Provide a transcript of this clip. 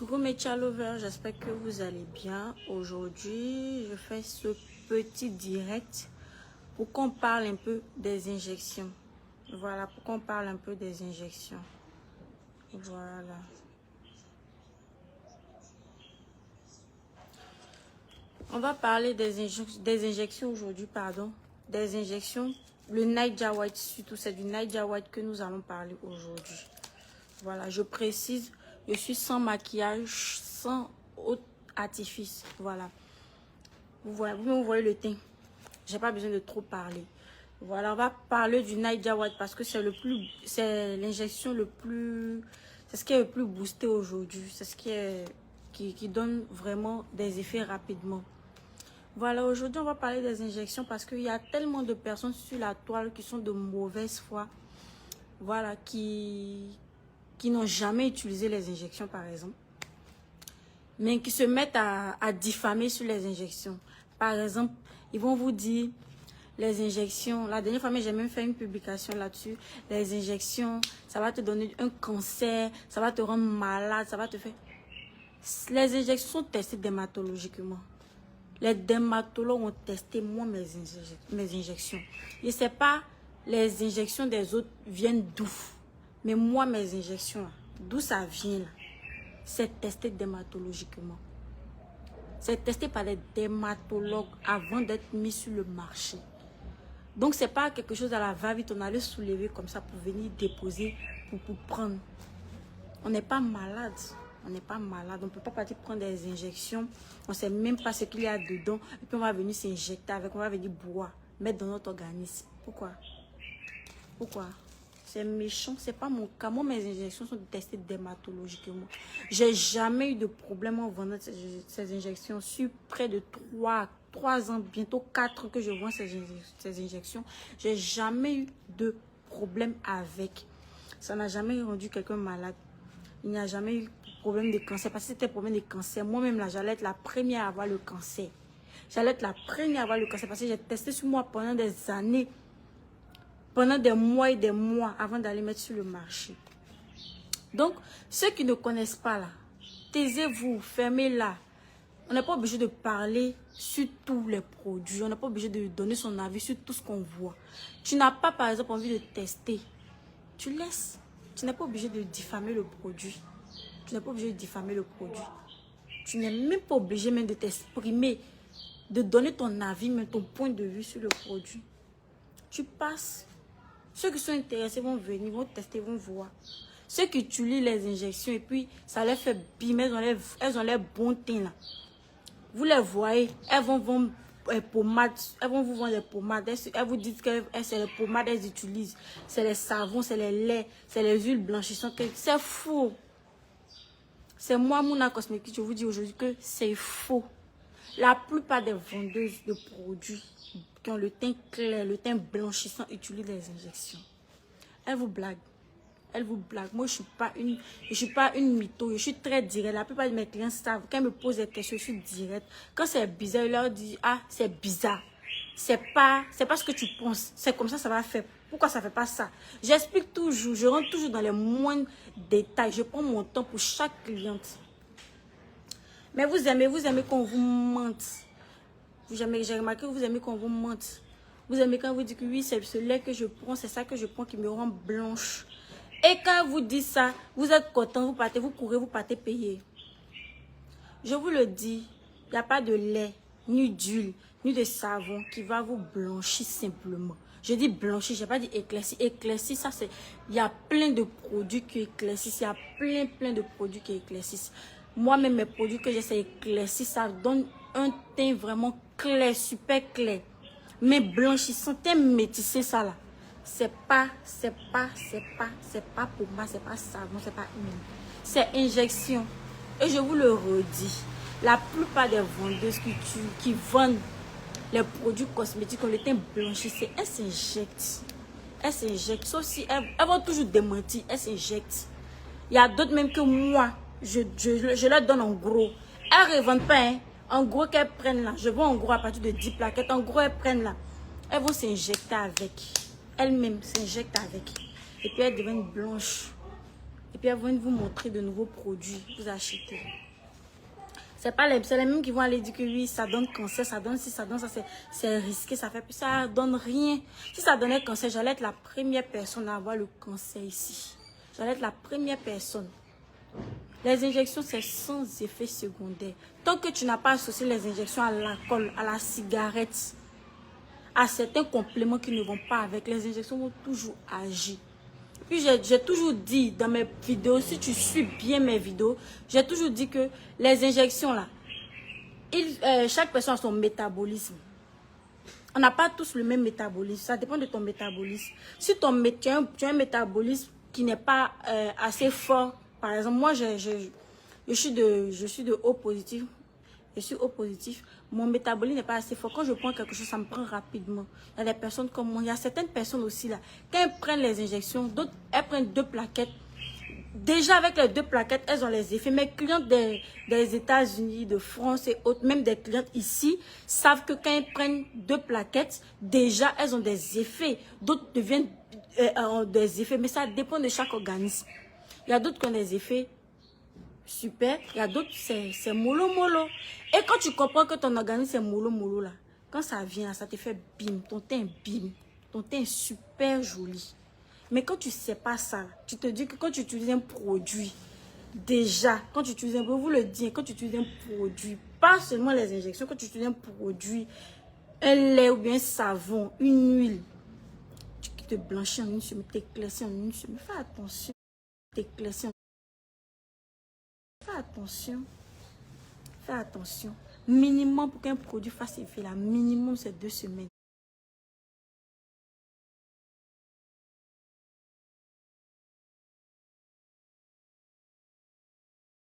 Coucou mes lovers, j'espère que vous allez bien. Aujourd'hui, je fais ce petit direct pour qu'on parle un peu des injections. Voilà, pour qu'on parle un peu des injections. Voilà. On va parler des injections aujourd'hui, pardon. Des injections. Le Niger White, surtout, c'est du Niger White que nous allons parler aujourd'hui. Voilà, je précise, je suis sans maquillage, sans autre artifice. Voilà. Vous voyez le teint. J'ai pas besoin de trop parler. Voilà, on va parler du Niger White parce que c'est l'injection le plus, c'est ce qui est le plus boosté aujourd'hui. C'est ce qui donne vraiment des effets rapidement. Voilà, aujourd'hui on va parler des injections parce qu'il y a tellement de personnes sur la toile qui sont de mauvaise foi. Voilà, qui n'ont jamais utilisé les injections par exemple, mais qui se mettent à diffamer sur les injections. Par exemple, ils vont vous dire les injections, la dernière fois j'ai même fait une publication là-dessus, les injections, ça va te donner un cancer, ça va te rendre malade, ça va te faire... Les injections sont testées dermatologiquement. Les dermatologues ont testé moi mes injections. Je ne sais pas, les injections des autres viennent d'où. Mais moi, mes injections, d'où ça vient là, c'est testé dermatologiquement. C'est testé par les dermatologues avant d'être mis sur le marché. Donc, ce n'est pas quelque chose à la va-vite, on allait soulever comme ça pour venir déposer, pour prendre. On n'est pas malade. On n'est pas malade. On ne peut pas partir prendre des injections. On ne sait même pas ce qu'il y a dedans. Et puis, on va venir s'injecter avec, on va venir boire, mettre dans notre organisme. Pourquoi? Pourquoi? C'est méchant, c'est pas mon cas. Moi, mes injections sont testées dermatologiquement. J'ai jamais eu de problème en vendant ces injections. Sur près de 3 ans, bientôt 4 ans que je vends ces injections. J'ai jamais eu de problème avec. Ça n'a jamais rendu quelqu'un malade. Il n'y a jamais eu de problème de cancer. Parce que c'était problème de cancer. Moi-même, là, j'allais être la première à avoir le cancer. J'allais être la première à avoir le cancer parce que j'ai testé sur moi pendant des années. Pendant des mois et des mois avant d'aller mettre sur le marché. Donc, ceux qui ne connaissent pas là, taisez-vous, fermez-la. On n'est pas obligé de parler sur tous les produits. On n'est pas obligé de donner son avis sur tout ce qu'on voit. Tu n'as pas, par exemple, envie de tester. Tu laisses. Tu n'es pas obligé de diffamer le produit. Tu n'es pas obligé de diffamer le produit. Tu n'es même pas obligé même de t'exprimer, de donner ton avis, même ton point de vue sur le produit. Tu passes. Ceux qui sont intéressés vont venir, vont tester, vont voir. Ceux qui utilisent les injections et puis ça les fait bimer, elles ont les bons teints là. Vous les voyez, elles vont vendre pommades, elles vont vous vendre des pommades. Elles vous disent que c'est les pommades qu'elles utilisent. C'est les savons, c'est les laits, c'est les huiles blanchissantes. C'est faux. C'est moi, Mouna Cosmétique, je vous dis aujourd'hui que c'est faux. La plupart des vendeuses de produits qui ont le teint clair, le teint blanchissant, utilisent les injections. Elles vous blaguent. Elles vous blaguent. Moi, je ne suis pas une mytho. Je suis très directe. La plupart de mes clients savent. Quand ils me posent des questions, je suis directe. Quand c'est bizarre, je leur dis, ah, c'est bizarre. C'est pas ce que tu penses. C'est comme ça, ça va faire. Pourquoi ça ne fait pas ça? J'explique toujours. Je rentre toujours dans les moindres détails. Je prends mon temps pour chaque cliente. Mais vous aimez qu'on vous mente. J'ai remarqué que vous aimez qu'on vous mente. Vous aimez quand vous dites que oui, c'est ce lait que je prends, c'est ça que je prends qui me rend blanche. Et quand vous dites ça, vous êtes content, vous partez, vous courez, vous partez payer. Je vous le dis, il n'y a pas de lait, ni d'huile, ni de savon qui va vous blanchir simplement. Je dis blanchir, je n'ai pas dit éclaircir. Éclaircir, ça c'est... Il y a plein de produits qui éclaircissent. Il y a plein de produits qui éclaircissent. Moi-même, mes produits que j'essaie d'éclaircir, ça donne un teint vraiment clair, super clair. Mais blanchissant, teint métissé, ça là. C'est pas pour moi, c'est pas savon, c'est pas huile. C'est injection. Et je vous le redis, la plupart des vendeuses qui vendent les produits cosmétiques ont le teint blanchissé, elles s'injectent. Elles s'injectent. Sauf si elles vont toujours démentir, elles s'injectent. Il y a d'autres même que moi, je leur donne en gros. Elles ne revendent pas, hein. En gros qu'elles prennent là. Je vends en gros à partir de 10 plaquettes. En gros, elles prennent là. Elles vont s'injecter avec. Elles-mêmes s'injectent avec. Et puis elles deviennent blanches. Et puis elles vont vous montrer de nouveaux produits. Vous achetez. C'est les mêmes qui vont aller dire que oui, ça donne cancer, ça donne ci, ça donne ça, c'est risqué, ça donne rien. Si ça donnait cancer, j'allais être la première personne à avoir le cancer ici. J'allais être la première personne. Les injections, c'est sans effet secondaire. Tant que tu n'as pas associé les injections à l'alcool, à la cigarette, à certains compléments qui ne vont pas avec, les injections vont toujours agir. Puis j'ai toujours dit dans mes vidéos, si tu suis bien mes vidéos, j'ai toujours dit que les injections là, chaque personne a son métabolisme. On n'a pas tous le même métabolisme, ça dépend de ton métabolisme. Si tu as un métabolisme qui n'est pas assez fort, par exemple, moi je suis de O positif. Je suis O positif. Mon métabolisme n'est pas assez fort. Quand je prends quelque chose, ça me prend rapidement. Il y a des personnes comme moi. Il y a certaines personnes aussi là. Quand elles prennent les injections, d'autres, elles prennent 2 plaquettes. Déjà avec les 2 plaquettes, elles ont les effets. Mes clientes des États-Unis, de France et autres, même des clientes ici, savent que quand elles prennent 2 plaquettes, déjà elles ont des effets. D'autres deviennent ont des effets. Mais ça dépend de chaque organisme. Il y a d'autres qui ont des effets super, il y a d'autres, c'est mollo. Et quand tu comprends que ton organisme c'est mollo là, quand ça vient, ça te fait bim, ton teint bim, ton teint est super joli. Mais quand tu sais pas ça, tu te dis que quand tu utilises un produit, déjà, quand tu utilises un produit, vous le dites, quand tu utilises un produit, pas seulement les injections, quand tu utilises un produit, un lait ou bien un savon, une huile, qui te blanchit en une semaine, t'éclaircit en une semaine, fais attention, t'éclaircit en Fais attention. Fais attention. Minimum pour qu'un produit fasse effet là. Minimum c'est 2 semaines.